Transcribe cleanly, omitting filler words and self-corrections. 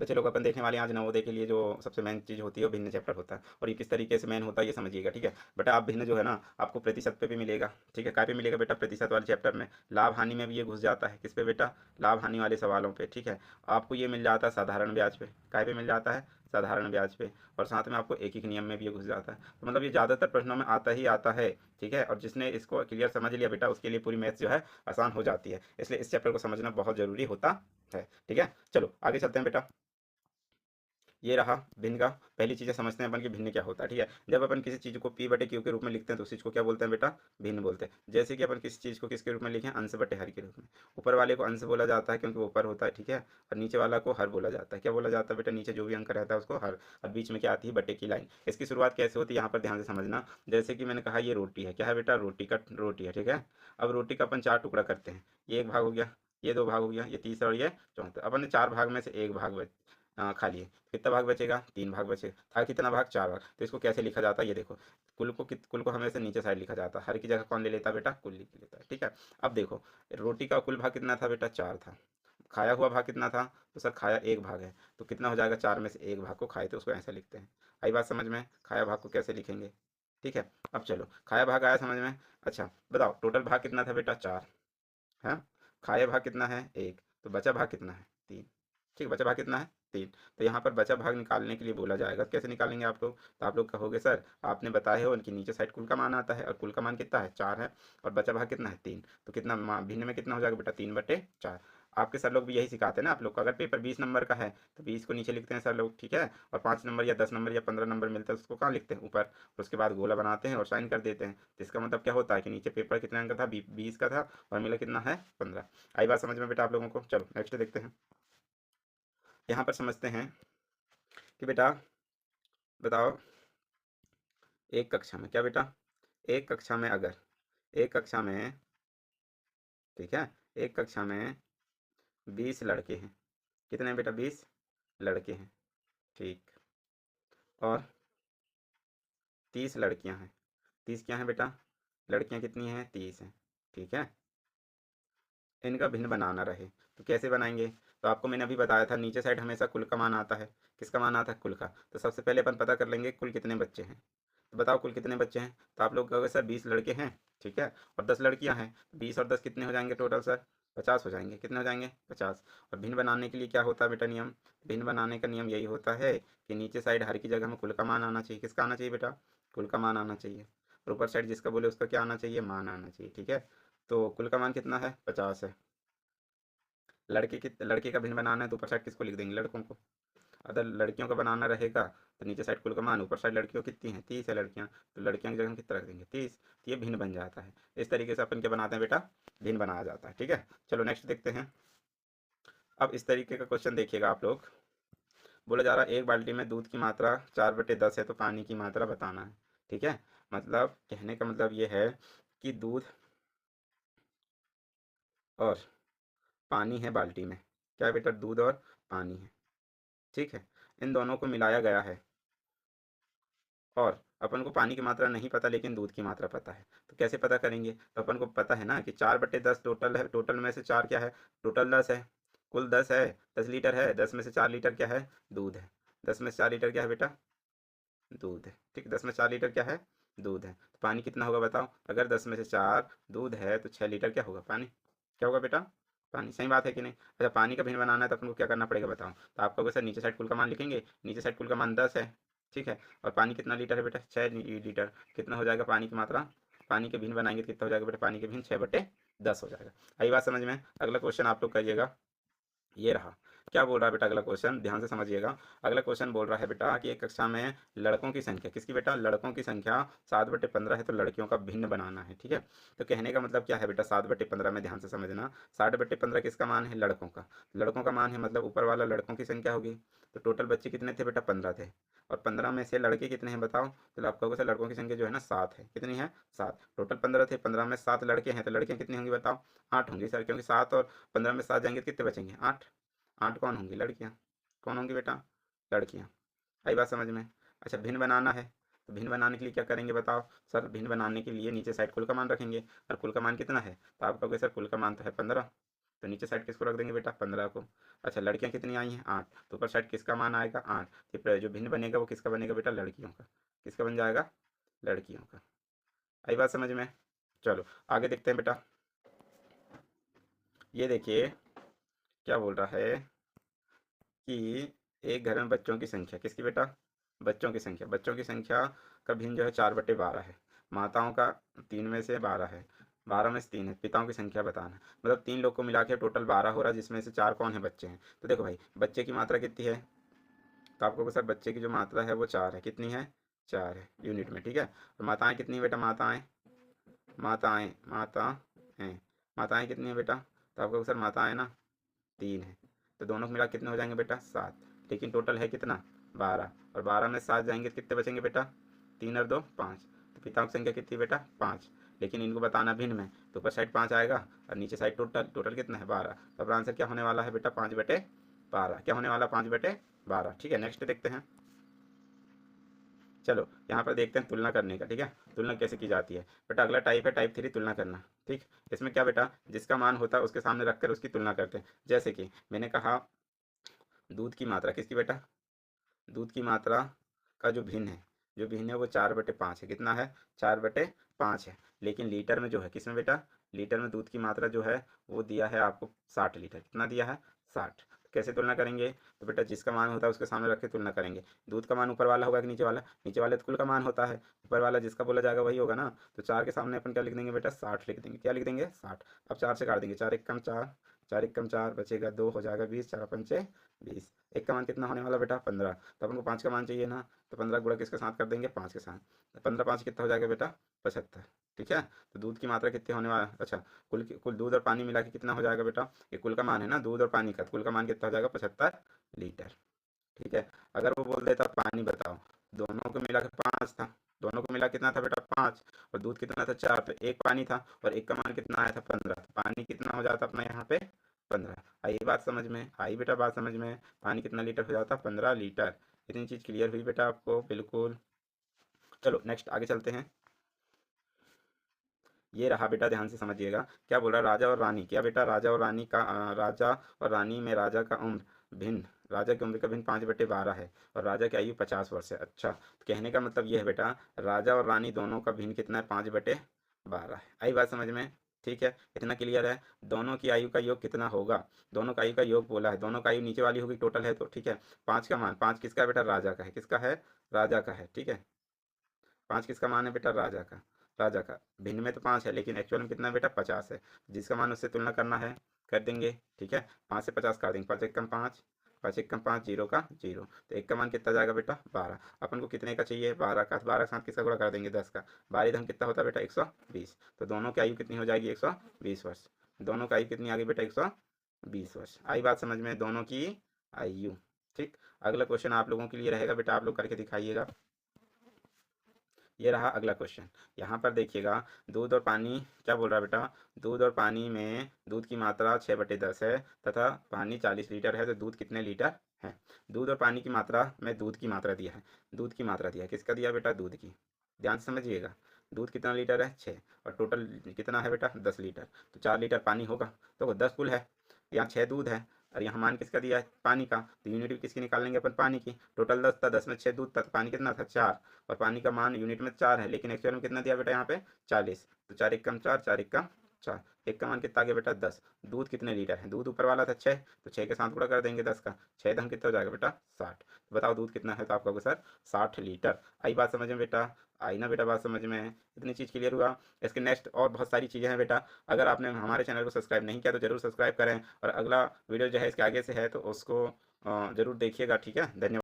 तो चलो अपन देखने वाले हैं आज नवोदय के लिए जो सबसे मेन चीज़ होती है वो भिन्न चैप्टर होता है, और ये किस तरीके से मेन होता है ये समझिएगा, ठीक है बेटा। आप भिन्न जो है ना आपको प्रतिशत पे भी मिलेगा, ठीक है, काय पे मिलेगा बेटा, प्रतिशत वाले चैप्टर में। लाभ हानि में भी ये घुस जाता है, किस पे बेटा, लाभ हानि वाले सवालों पे, ठीक है। आपको ये मिल जाता है साधारण ब्याज पे, काय पे मिल जाता है, साधारण ब्याज पे। और साथ में आपको एक नियम में भी ये घुस जाता है, तो मतलब ये ज़्यादातर प्रश्नों में आता ही आता है, ठीक है। और जिसने इसको क्लियर समझ लिया बेटा उसके लिए पूरी मैथ्स जो है आसान हो जाती है, इसलिए इस चैप्टर को समझना बहुत ज़रूरी होता है, ठीक है। चलो आगे चलते हैं बेटा। ये रहा भिन्न का। पहली चीज़ें समझते हैं अपन कि भिन्न क्या होता है, ठीक है। जब अपन किसी चीज़ को पी बटे क्यू के रूप में लिखते हैं तो उस चीज़ को क्या बोलते हैं बेटा, भिन्न बोलते हैं। जैसे कि अपन किसी चीज़ को किसके रूप में लिखें, अंश बटे हर के रूप में। ऊपर वाले को अंश बोला जाता है क्योंकि वो ऊपर होता है, ठीक है। और नीचे वाला को हर बोला जाता है, क्या बोला जाता है बेटा, नीचे जो भी अंक रहता है उसको हर। और बीच में क्या आती है, बटे की लाइन। इसकी शुरुआत कैसे होती है यहाँ पर ध्यान से समझना। जैसे कि मैंने कहा ये रोटी है, क्या है बेटा, रोटी है, ठीक है। अब रोटी का अपन 4 टुकड़ा करते हैं, ये एक भाग हो गया, ये 2 भाग हो गया, ये तीसरा और ये चौथा। अपन ने 4 भाग में से एक भाग खा लिए, कितना भाग बचेगा, 3 भाग बचेगा। था कितना भाग, 4 भाग। तो इसको कैसे लिखा जाता है ये देखो, कुल को हमेशा नीचे साइड लिखा जाता है, हर की जगह कौन ले लेता है बेटा, कुल लिख लेता है, ठीक है। अब देखो रोटी का कुल भाग कितना था बेटा, 4 था। खाया हुआ भाग कितना था, तो सर खाया एक भाग है, तो कितना हो जाएगा, 4 में से एक भाग को खाए तो उसको ऐसा लिखते हैं। आई बात समझ में, खाया भाग को कैसे लिखेंगे, ठीक है। अब चलो खाया भाग आया समझ में। अच्छा बताओ टोटल भाग कितना था बेटा, 4 है। खाया भाग कितना है, एक, तो बचा भाग कितना है, 3, ठीक, बचा भाग कितना है, 3। तो यहाँ पर बचा भाग निकालने के लिए बोला जाएगा, कैसे निकालेंगे आप लोग, तो आप लोग कहोगे सर आपने बताया हो उनकी नीचे साइड कुल का मान आता है, और कुल का मान कितना है, 4 है, और बचा भाग कितना है, 3। तो कितना भिन्न में कितना हो जाएगा बेटा, 3/4। आपके सर लोग भी यही सिखाते हैं ना आप लोग को। अगर पेपर 20 नंबर का है तो 20 को नीचे लिखते हैं सर लोग, ठीक है। और 5 नंबर या 10 नंबर या 15 नंबर मिलता है उसको कहाँ लिखते हैं, ऊपर। और उसके बाद गोला बनाते हैं और साइन कर देते हैं। तो इसका मतलब क्या होता है कि नीचे पेपर कितने अंक का था, 20 का था, और मिला कितना है, 15। आई बात समझ में बेटा आप लोगों को। चलो नेक्स्ट देखते हैं। यहाँ पर समझते हैं कि बेटा बताओ, एक कक्षा में क्या बेटा, एक कक्षा में अगर, एक कक्षा में, ठीक है, एक कक्षा में 20 लड़के हैं, कितने हैं बेटा, 20 लड़के हैं, ठीक। और 30 लड़कियां हैं, 30 क्या हैं बेटा, लड़कियां कितनी हैं, 30 हैं, ठीक है। इनका भिन्न बनाना रहे तो कैसे बनाएंगे, तो आपको मैंने अभी बताया था नीचे साइड हमेशा कुल का मान आता है। किसका मान आता है, कुल का। तो सबसे पहले अपन पता कर लेंगे कुल कितने बच्चे हैं। तो बताओ कुल कितने बच्चे हैं, तो आप लोग कहोगे सर 20 लड़के हैं, ठीक है, और 10 लड़कियां हैं। 20 और 10 कितने हो जाएंगे टोटल सर, 50 हो जाएंगे। कितने हो जाएंगे, 50। और भिन्न बनाने के लिए क्या होता है बेटा नियम, भिन्न बनाने का नियम यही होता है कि नीचे साइड हर की जगह में कुल का मान आना चाहिए। किसका आना चाहिए बेटा, कुल का मान आना चाहिए। और ऊपर साइड जिसका बोले उसका क्या आना चाहिए, मान आना चाहिए, ठीक है। तो कुल का मान कितना है, 50 है। लड़के का भिन्न बनाना है तो ऊपर साइड किसको लिख देंगे, लड़कों को। अगर लड़कियों का बनाना रहेगा तो नीचे साइड कुल का मान, ऊपर साइड लड़कियों कितनी हैं, 30 है लड़कियां, तो लड़कियों की जगह हम कितना रख देंगे, 30। तो ये भिन्न बन जाता है। इस तरीके से अपन क्या बनाते हैं बेटा, भिन्न बनाया जाता है, ठीक है। चलो नेक्स्ट देखते हैं। अब इस तरीके का क्वेश्चन देखिएगा आप लोग। बोला जा रहा है एक बाल्टी में दूध की मात्रा 4/10 है तो पानी की मात्रा बताना है, ठीक है। मतलब कहने का मतलब ये है कि दूध और पानी है बाल्टी में, क्या है बेटा, दूध और पानी है, ठीक है। इन दोनों को मिलाया गया है, और अपन को पानी की मात्रा नहीं पता लेकिन दूध की मात्रा पता है। तो कैसे पता करेंगे, तो अपन को पता है ना कि 4/10 टोटल है, टोटल में से 4 क्या है, टोटल 10 है, कुल 10 है, 10 लीटर है, 10 में से 4 लीटर क्या है, दूध है। 10 में से 4 लीटर क्या है बेटा, दूध है, ठीक। 10 में 4 लीटर क्या है, दूध है। तो पानी कितना होगा बताओ, अगर 10 में से 4 दूध है तो 6 लीटर क्या होगा, पानी। क्या होगा बेटा, पानी। सही बात है कि नहीं। अच्छा पानी का भिन्न बनाना है तो अपन को क्या करना पड़ेगा बताओ, तो आप कहोगे सर नीचे साइड कुल का मान लिखेंगे, नीचे साइड कुल का मान 10 है, ठीक है। और पानी कितना लीटर है बेटा, 6 लीटर। कितना हो जाएगा पानी की मात्रा, पानी के भिन्न बनाएंगे तो कितना हो जाएगा बेटा, पानी के भिन्न 6/10 हो जाएगा। आई बात समझ में। अगला क्वेश्चन आप लोग करिएगा, ये रहा। क्या बोल रहा है बेटा अगला क्वेश्चन, ध्यान से समझिएगा। अगला क्वेश्चन बोल रहा है बेटा कि एक कक्षा में लड़कों की संख्या, किसकी बेटा, लड़कों की संख्या 7/15 है तो लड़कियों का भिन्न बनाना है, ठीक है। तो कहने का मतलब क्या है बेटा, 7/15 में ध्यान से समझना। 7/15 किसका मान है, लड़कों का। लड़कों का मान है मतलब ऊपर वाला लड़कों की संख्या होगी। तो टोटल बच्चे कितने थे बेटा, 15 थे। और 15 में से लड़के कितने हैं बताओ, तो आप कहोगे सर लड़कों की संख्या जो है ना 7 है। कितनी है, 7। टोटल 15 थे, 15 में 7 लड़के हैं तो लड़कियां कितनी होंगी बताओ, 8 होंगी सर, क्योंकि 7 और 15 में 7 जाएंगे तो कितने बचेंगे, 8। 8 कौन होंगी, लड़कियां। कौन होंगी बेटा, लड़कियां। आई बात समझ में। अच्छा भिन्न बनाना है, तो भिन्न बनाने के लिए क्या करेंगे बताओ, सर भिन्न बनाने के लिए नीचे साइड कुल का मान रखेंगे। और कुल का मान कितना है, तो आप कहोगे सर कुल का मान तो है 15। तो नीचे साइड किसको रख देंगे बेटा 15 को। अच्छा लड़कियां कितनी आई हैं 8, तो ऊपर साइड किसका मान आएगा 8, फिर जो भिन्न बनेगा वो किसका बनेगा बेटा लड़कियों का, किसका बन जाएगा लड़कियों का। आई बात समझ में। चलो आगे देखते हैं बेटा। ये देखिए क्या बोल रहा है कि एक घर में बच्चों की संख्या, किसकी बेटा बच्चों की संख्या का भिन्न जो है 4/12 है, माताओं का 3 में से 12 है, 12 में से 3 है, पिताओं की संख्या बताना। मतलब 3 लोग को मिला के टोटल 12 हो रहा है, जिसमें से 4 कौन है बच्चे हैं। तो देखो भाई बच्चे की मात्रा कितनी है, तो आपको सर बच्चे की जो मात्रा है वो 4 है, कितनी है 4 है यूनिट में, ठीक है। और माताएं कितनी है बेटा, माताएं हैं, माताएं कितनी है बेटा, तो आपको सर माताएं ना 3 है, तो दोनों को मिला कितने हो जाएंगे बेटा 7, लेकिन टोटल है कितना 12, और 12 में 7 जाएंगे तो कितने बचेंगे बेटा 3 और 2 5, तो पिताओं की संख्या कितनी बेटा 5, लेकिन इनको बताना भिन्न में, तो ऊपर साइड 5 आएगा और नीचे साइड टोटल कितना है 12, तो अपना आंसर क्या होने वाला है बेटा 5/12, क्या होने वाला 5/12, ठीक है। नेक्स्ट देखते हैं। चलो यहाँ पर देखते हैं तुलना करने का, ठीक है, तुलना कैसे की जाती है बेटा। अगला टाइप है टाइप 3 तुलना करना, ठीक। इसमें क्या बेटा जिसका मान होता है उसके सामने रखकर उसकी तुलना करते हैं। जैसे कि मैंने कहा दूध की मात्रा, किसकी बेटा दूध की मात्रा का जो भिन्न है वो 4/5 है, कितना है 4/5 है, लेकिन लीटर में जो है किसमें बेटा लीटर में दूध की मात्रा जो है वो दिया है आपको 60 लीटर, कितना दिया है 60। तो कैसे तुलना करेंगे, तो बेटा जिसका मान होता है उसके सामने रख के तुलना करेंगे। दूध का मान ऊपर वाला होगा कि नीचे वाला तो कुल का मान होता है, ऊपर वाला जिसका बोला जाएगा वही होगा ना। तो 4 के सामने अपन क्या लिख देंगे बेटा 60 लिख देंगे, क्या लिख देंगे 60। अब 4 से काट देंगे, 4 एक कम 4, 4 एक कम 4 बचेगा 2 हो जाएगा 20, 4 पंचे 20, एक का मान कितना होने वाला बेटा 15, तो अपन को 5 का मान चाहिए ना, तो 15 गुणा किसके साथ कर देंगे 5 के साथ, तो 15 5 कितना हो जाएगा बेटा 75, ठीक है। तो दूध की मात्रा कितनी होने वाला, अच्छा कुल दूध और पानी मिला के कितना हो जाएगा बेटा, ये कुल का मान है ना दूध और पानी का, कुल का मान कितना हो जाएगा 75 लीटर, ठीक है। अगर वो बोल देता पानी बताओ, दोनों को मिला के 5 था, दोनों को मिला कितना था बेटा 5, और दूध कितना था 4, तो एक पानी था और एक का मान कितना आया था 15, तो पानी कितना हो जाता अपना यहाँ पे 15। आई बात समझ में, आई बेटा बात समझ में, पानी कितना लीटर हो जाता 15 लीटर। इतनी चीज़ क्लियर हुई बेटा आपको, बिल्कुल। चलो नेक्स्ट आगे चलते हैं। ये रहा बेटा, ध्यान से समझिएगा क्या बोल रहा है, राजा और रानी, क्या बेटा राजा और रानी का राजा और रानी में राजा का उम्र भिन्न, राजा की उम्र का भिन्न 5/12 है और राजा की आयु 50 वर्ष है। अच्छा तो कहने का मतलब ये है बेटा राजा और रानी दोनों का भिन्न कितना है 5/12 है। आई बात समझ में, ठीक है, इतना क्लियर है। दोनों की आयु का योग कितना होगा, दोनों का आयु का योग बोला है, दोनों का आयु नीचे वाली होगी टोटल है तो, ठीक है। 5 का मान, 5 किसका है बेटा राजा का है, किसका है राजा का है, ठीक है। 5 किसका मान है बेटा राजा का भिन्न में तो 5 है लेकिन एक्चुअल में कितना है बेटा 50 है, जिसका मान उससे तुलना करना है कर देंगे, ठीक है। 5 से 50 काट देंगे, 5 एक कम 5, 5 एक कम 5, जीरो का जीरो, तो एक का मान कितना जाएगा बेटा 12। अपन को कितने का चाहिए 12 का, 12 के साथ किसका गुणा कर देंगे 10 का, 12 धन कितना होता है बेटा 120, तो दोनों की आयु कितनी हो जाएगी 120 वर्ष, दोनों की आयु कितनी आ गई बेटा 120 वर्ष। आई बात समझ में, दोनों की आयु, ठीक। अगला क्वेश्चन आप लोगों के लिए रहेगा बेटा, आप लोग करके दिखाइएगा। ये रहा अगला क्वेश्चन, यहाँ पर देखिएगा दूध और पानी, क्या बोल रहा है बेटा दूध और पानी में दूध की मात्रा 6/10 है तथा पानी 40 लीटर है, तो दूध कितने लीटर है। दूध और पानी की मात्रा में दूध की मात्रा दिया है, दूध की मात्रा दिया है, किसका दिया बेटा दूध की, ध्यान से समझिएगा। दूध कितना लीटर है 6 और टोटल कितना है बेटा 10 लीटर, तो 4 लीटर पानी होगा, तो 10 कुल है, यहाँ 6 दूध है और यहाँ मान किसका दिया है पानी का, तो यूनिट किसकी निकाल लेंगे अपन पानी की। टोटल 10 था, 10 में 6 दूध था, तो पानी कितना था 4, और पानी का मान यूनिट में 4 है लेकिन एक्चुअल में कितना दिया बेटा यहाँ पे 40, तो 4 एक कम 4, 4 एक कम 4, एक का मान कितना आ गया बेटा 10। दूध कितने लीटर है, दूध ऊपर वाला था 6, तो 6 के साथ गुणा कर देंगे 10 का, 6 धन कितना हो जाएगा बेटा 60, तो बताओ दूध कितना है, तो आपका सर 60 लीटर। आई बात समझ में बेटा, आई ना बेटा बात समझ में, इतनी चीज़ क्लियर हुआ। इसके नेक्स्ट और बहुत सारी चीज़ें हैं बेटा, अगर आपने हमारे चैनल को सब्सक्राइब नहीं किया तो जरूर सब्सक्राइब करें, और अगला वीडियो जो है इसके आगे से है तो उसको जरूर देखिएगा, ठीक है। धन्यवाद।